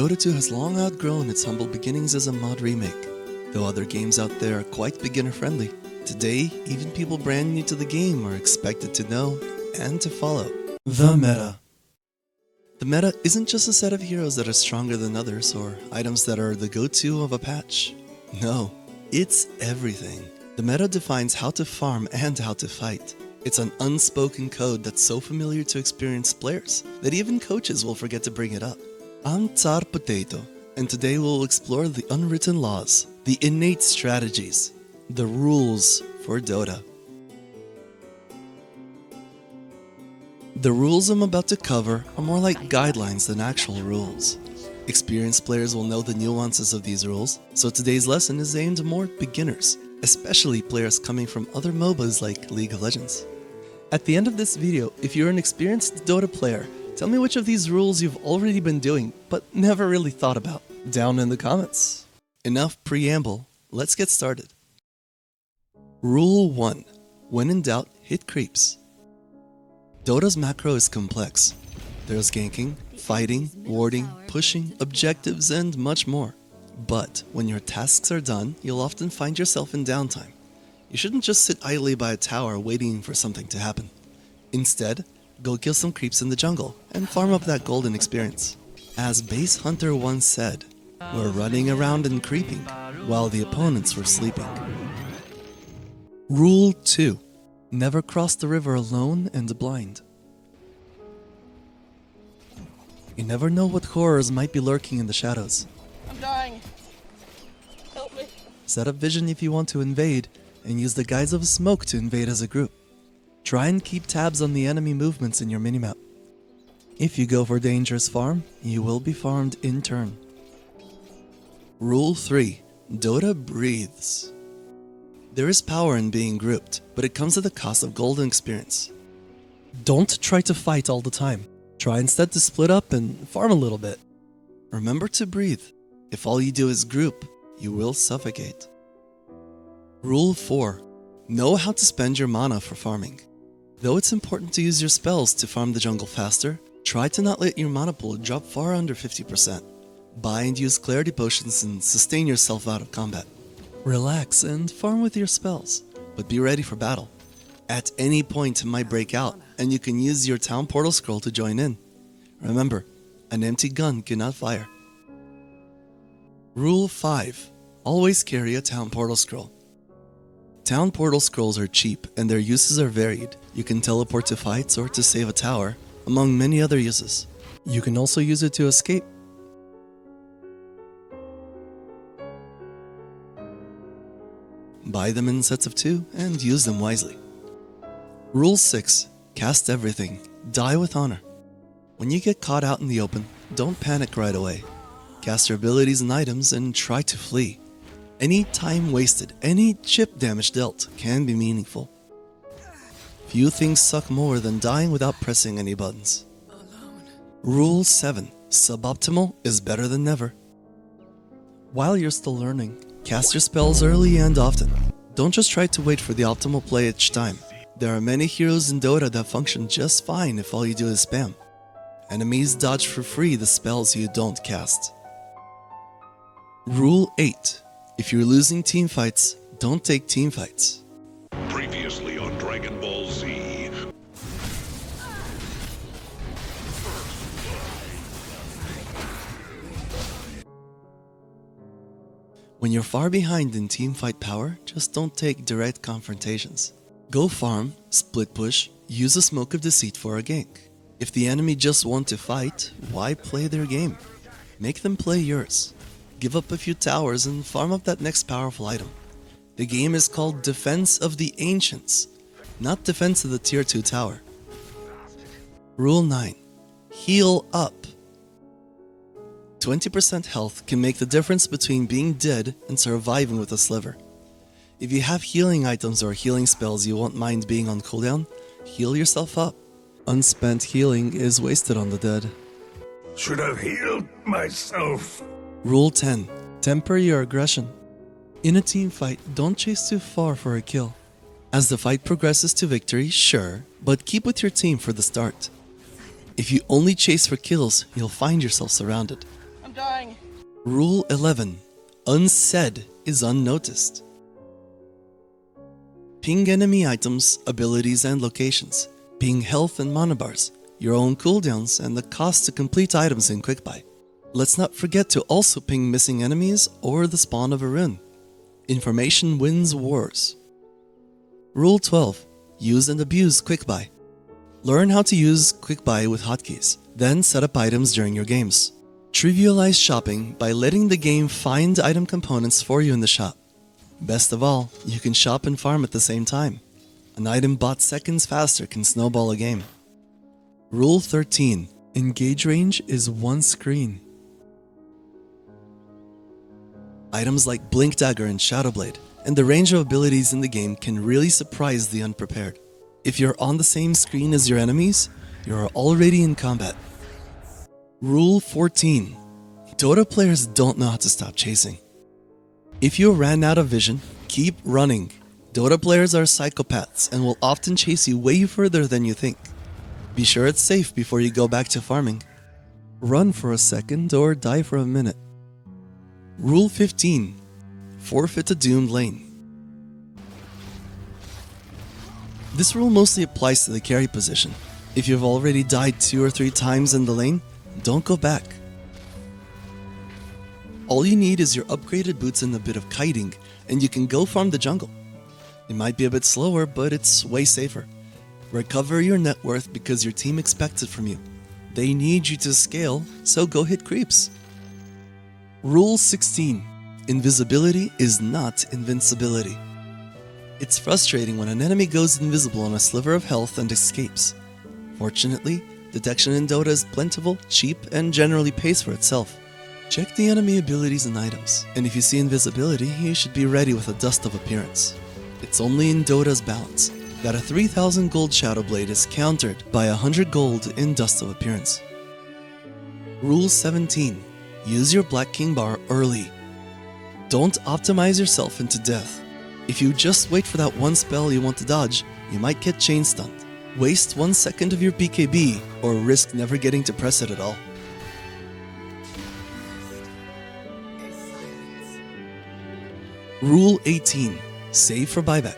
Dota 2 has long outgrown its humble beginnings as a mod remake. Though other games out there are quite beginner-friendly, today even people brand new to the game are expected to know and to follow the meta. The meta isn't just a set of heroes that are stronger than others or items that are the go-to of a patch. No, it's everything. The meta defines how to farm and how to fight. It's an unspoken code that's so familiar to experienced players that even coaches will forget to bring it up. I'm Tsar Potato, and today we'll explore the unwritten laws, the innate strategies, the rules for Dota. The rules I'm about to cover are more like guidelines than actual rules. Experienced players will know the nuances of these rules, so today's lesson is aimed more at beginners, especially players coming from other MOBAs like League of Legends. At the end of this video, if you're an experienced Dota player, tell me which of these rules you've already been doing but never really thought about, down in the comments. Enough preamble, let's get started. Rule 1. When in doubt, hit creeps. Dota's macro is complex. There's ganking, fighting, warding, pushing, objectives, and much more. But when your tasks are done, you'll often find yourself in downtime. You shouldn't just sit idly by a tower waiting for something to happen. Instead, go kill some creeps in the jungle and farm up that golden experience. As Base Hunter once said, we're running around and creeping while the opponents were sleeping. Rule 2. Never cross the river alone and blind. You never know what horrors might be lurking in the shadows. I'm dying. Help me. Set up vision if you want to invade, and use the guise of smoke to invade as a group. Try and keep tabs on the enemy movements in your minimap. If you go for dangerous farm, you will be farmed in turn. Rule 3. Dota breathes. There is power in being grouped, but it comes at the cost of golden experience. Don't try to fight all the time. Try instead to split up and farm a little bit. Remember to breathe. If all you do is group, you will suffocate. Rule 4. Know how to spend your mana for farming. Though it's important to use your spells to farm the jungle faster, try to not let your mana pool drop far under 50%. Buy and use clarity potions and sustain yourself out of combat. Relax and farm with your spells, but be ready for battle. At any point it might break out, and you can use your town portal scroll to join in. Remember, an empty gun cannot fire. Rule 5. Always carry a town portal scroll. Town portal scrolls are cheap and their uses are varied. You can teleport to fights or to save a tower, among many other uses. You can also use it to escape. Buy them in sets of 2 and use them wisely. Rule 6. Cast everything. Die with honor. When you get caught out in the open, don't panic right away. Cast your abilities and items and try to flee. Any time wasted, any chip damage dealt can be meaningful. Few things suck more than dying without pressing any buttons. Rule 7. Suboptimal is better than never. While you're still learning, cast your spells early and often. Don't just try to wait for the optimal play each time. There are many heroes in Dota that function just fine if all you do is spam. Enemies dodge for free the spells you don't cast. Rule 8. If you're losing teamfights, don't take teamfights. Previously on Dragon Ball Z. When you're far behind in teamfight power, just don't take direct confrontations. Go farm, split push, use a smoke of deceit for a gank. If the enemy just want to fight, why play their game? Make them play yours. Give up a few towers and farm up that next powerful item. The game is called Defense of the Ancients, not Defense of the Tier 2 tower. Rule 9. Heal up. 20% health can make the difference between being dead and surviving with a sliver. If you have healing items or healing spells you won't mind being on cooldown, heal yourself up. Unspent healing is wasted on the dead. Should have healed myself. Rule 10. Temper your aggression. In a team fight, don't chase too far for a kill. As the fight progresses to victory, sure, but keep with your team for the start. If you only chase for kills, you'll find yourself surrounded. I'm dying. Rule 11. Unsaid is unnoticed. Ping enemy items, abilities, and locations. Ping health and mana bars, your own cooldowns, and the cost to complete items in Quick Buy. Let's not forget to also ping missing enemies or the spawn of a rune. Information wins wars. Rule 12. Use and abuse Quick Buy. Learn how to use Quick Buy with hotkeys, then set up items during your games. Trivialize shopping by letting the game find item components for you in the shop. Best of all, you can shop and farm at the same time. An item bought seconds faster can snowball a game. Rule 13. Engage range is one screen. Items like Blink Dagger and Shadow Blade, and the range of abilities in the game can really surprise the unprepared. If you're on the same screen as your enemies, you're already in combat. Rule 14. Dota players don't know how to stop chasing. If you ran out of vision, keep running. Dota players are psychopaths and will often chase you way further than you think. Be sure it's safe before you go back to farming. Run for a second or die for a minute. Rule 15. Forfeit a doomed lane. This rule mostly applies to the carry position. If you've already died 2 or 3 times in the lane, don't go back. All you need is your upgraded boots and a bit of kiting, and you can go farm the jungle. It might be a bit slower, but it's way safer. Recover your net worth because your team expects it from you. They need you to scale, so go hit creeps. Rule 16. Invisibility is not invincibility. It's frustrating when an enemy goes invisible on a sliver of health and escapes. Fortunately, detection in Dota is plentiful, cheap, and generally pays for itself. Check the enemy abilities and items, and if you see invisibility, you should be ready with a dust of appearance. It's only in Dota's balance that a 3000 gold Shadow Blade is countered by 100 gold in Dust of Appearance. Rule 17. Use your Black King bar early. Don't optimize yourself into death. If you just wait for that one spell you want to dodge, you might get chain stunned. Waste 1 second of your BKB or risk never getting to press it at all. Rule 18. Save for buyback.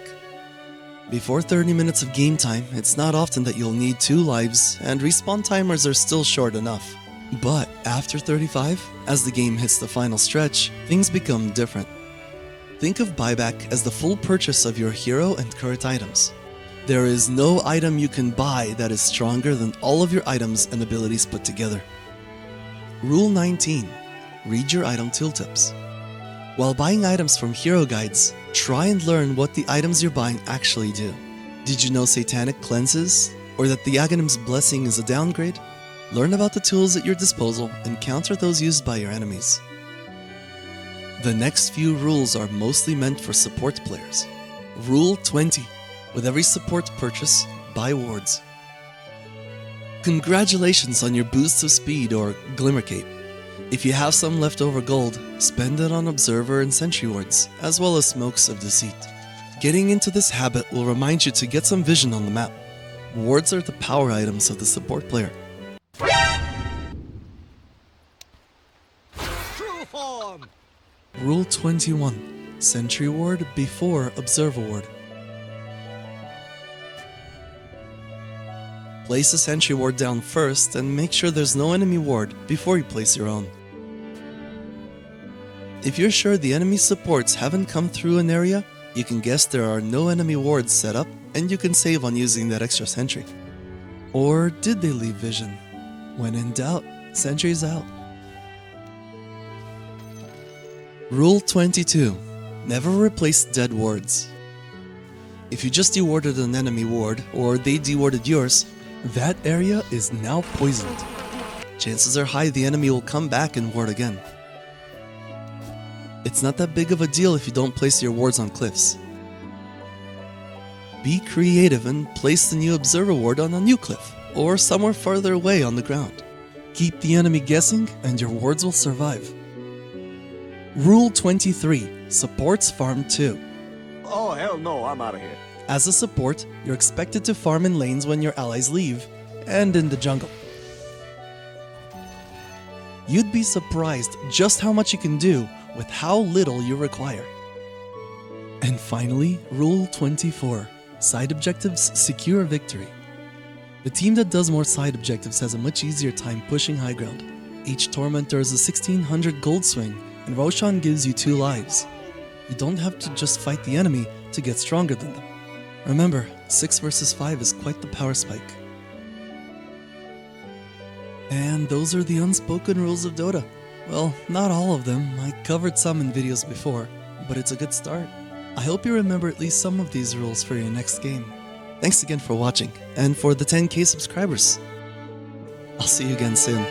Before 30 minutes of game time, it's not often that you'll need 2 lives, and respawn timers are still short enough. But after 35, as the game hits the final stretch, things become different. Think of buyback as the full purchase of your hero and current items. There is no item you can buy that is stronger than all of your items and abilities put together. Rule 19. Read your item tooltips. While buying items from hero guides, try and learn what the items you're buying actually do. Did you know Satanic cleanses? Or that the Aghanim's blessing is a downgrade? Learn about the tools at your disposal and counter those used by your enemies. The next few rules are mostly meant for support players. Rule 20. With every support purchase, buy wards. Congratulations on your boost of speed or Glimmer Cape. If you have some leftover gold, spend it on Observer and Sentry wards, as well as Smokes of Deceit. Getting into this habit will remind you to get some vision on the map. Wards are the power items of the support player. True form! Rule 21. Sentry ward before Observer ward. Place a sentry ward down first and make sure there's no enemy ward before you place your own. If you're sure the enemy supports haven't come through an area, you can guess there are no enemy wards set up and you can save on using that extra sentry. Or did they leave vision? When in doubt, sentry's out. Rule 22. Never replace dead wards. If you just dewarded an enemy ward or they dewarded yours, that area is now poisoned. Chances are high the enemy will come back and ward again. It's not that big of a deal if you don't place your wards on cliffs. Be creative and place the new Observer ward on a new cliff, or somewhere farther away on the ground. Keep the enemy guessing and your wards will survive. Rule 23. Supports farm 2. Oh, hell no, I'm out of here. As a support, you're expected to farm in lanes when your allies leave, and in the jungle. You'd be surprised just how much you can do with how little you require. And finally, Rule 24. Side objectives secure victory. The team that does more side objectives has a much easier time pushing high ground. Each Tormentor is a 1600 gold swing, and Roshan gives you 2 lives. You don't have to just fight the enemy to get stronger than them. Remember, 6 versus 5 is quite the power spike. And those are the unspoken rules of Dota. Well, not all of them. I covered some in videos before, but it's a good start. I hope you remember at least some of these rules for your next game. Thanks again for watching, and for the 10K subscribers. I'll see you again soon.